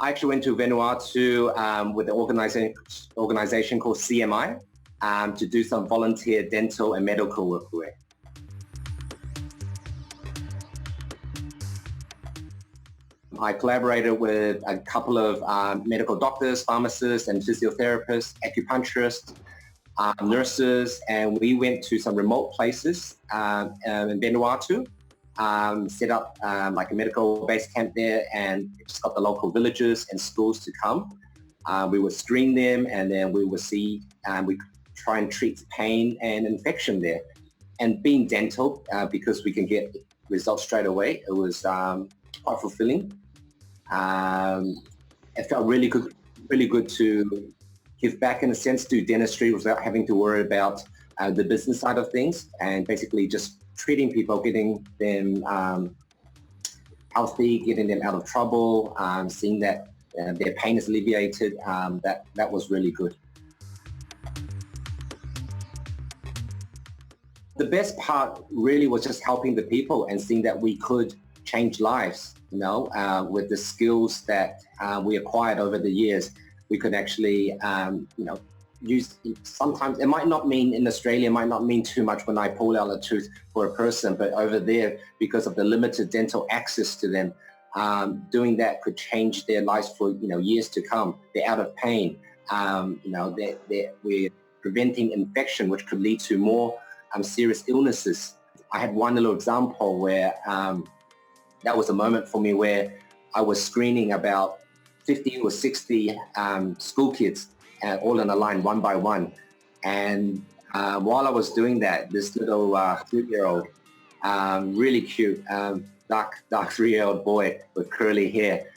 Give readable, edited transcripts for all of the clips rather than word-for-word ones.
I actually went to Vanuatu with an organization called CMI to do some volunteer dental and medical work there. I collaborated with a couple of medical doctors, pharmacists, and physiotherapists, acupuncturists, nurses, and we went to some remote places in Vanuatu, set up like a medical base camp there, and just got the local villages and schools to come. We would screen them, and then we would see, we try and treat pain and infection there. And being dental, because we can get results straight away, it was quite fulfilling. It felt really good to give back in a sense, do dentistry without having to worry about the business side of things, and basically just treating people, getting them healthy, getting them out of trouble, seeing that their pain is alleviated. That was really good. The best part really was just helping the people and seeing that we could change lives, with the skills that we acquired over the years. We could actually, use, sometimes it might not mean in Australia, it might not mean too much when I pull out a tooth for a person, but over there, because of the limited dental access to them, doing that could change their lives for, years to come. They're out of pain. We're preventing infection, which could lead to more serious illnesses. I had one little example where that was a moment for me where I was screening about 50 or 60 school kids all in a line, one by one. And while I was doing that, this little 3-year-old, really cute, dark 3-year-old boy with curly hair,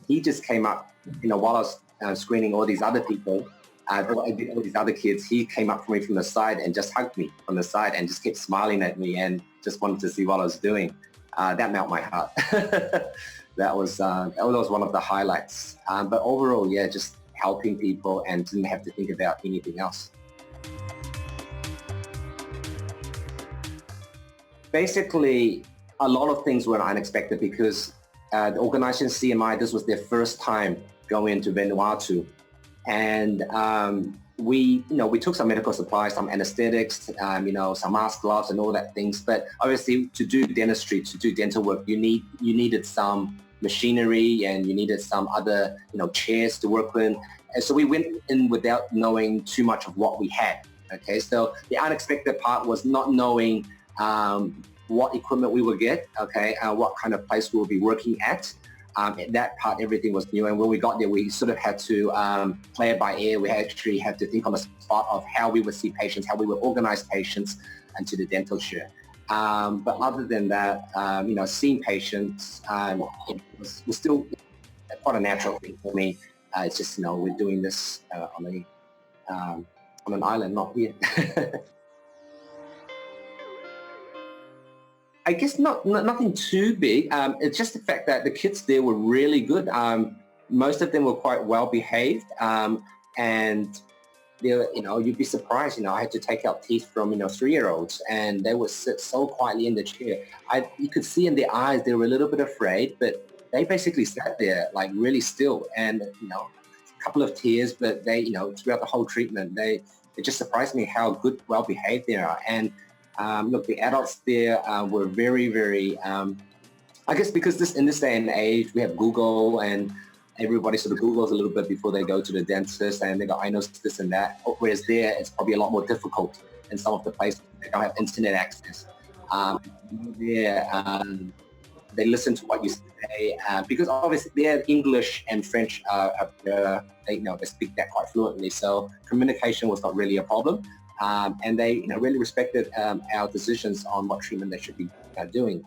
he just came up, while I was screening all these other people, all these other kids, he came up to me from the side and just hugged me from the side and just kept smiling at me and just wanted to see what I was doing. That melted my heart. That was one of the highlights. But overall, yeah, just helping people and didn't have to think about anything else. Basically, a lot of things were unexpected because the organization CMI, this was their first time going into Vanuatu. And we took some medical supplies, some anesthetics, some mask, gloves and all that things. But obviously to do dentistry, to do dental work, you needed some machinery and you needed some other, chairs to work with. And so we went in without knowing too much of what we had. Okay, so the unexpected part was not knowing what equipment we would get, okay, what kind of place we would be working at. That part, everything was new. And when we got there, we sort of had to play it by ear. We actually had to think on the spot of how we would see patients, how we would organize patients into the dental chair. But other than that, seeing patients was still quite a natural thing for me. It's just, we're doing this on an island, not here. I guess nothing too big. It's just the fact that the kids there were really good. Most of them were quite well behaved, and you'd be surprised. I had to take out teeth from 3-year-olds, and they would sit so quietly in the chair. You could see in their eyes they were a little bit afraid, but they basically sat there like really still, and a couple of tears, but they throughout the whole treatment, it just surprised me how good, well behaved they are. And look, the adults there were very, very, I guess because in this day and age, we have Google and everybody sort of Googles a little bit before they go to the dentist and they go, I know this and that. Whereas there, it's probably a lot more difficult in some of the places. They don't have internet access. They listen to what you say because obviously their English and French, they speak that quite fluently. So communication was not really a problem. And they really respected our decisions on what treatment they should be doing.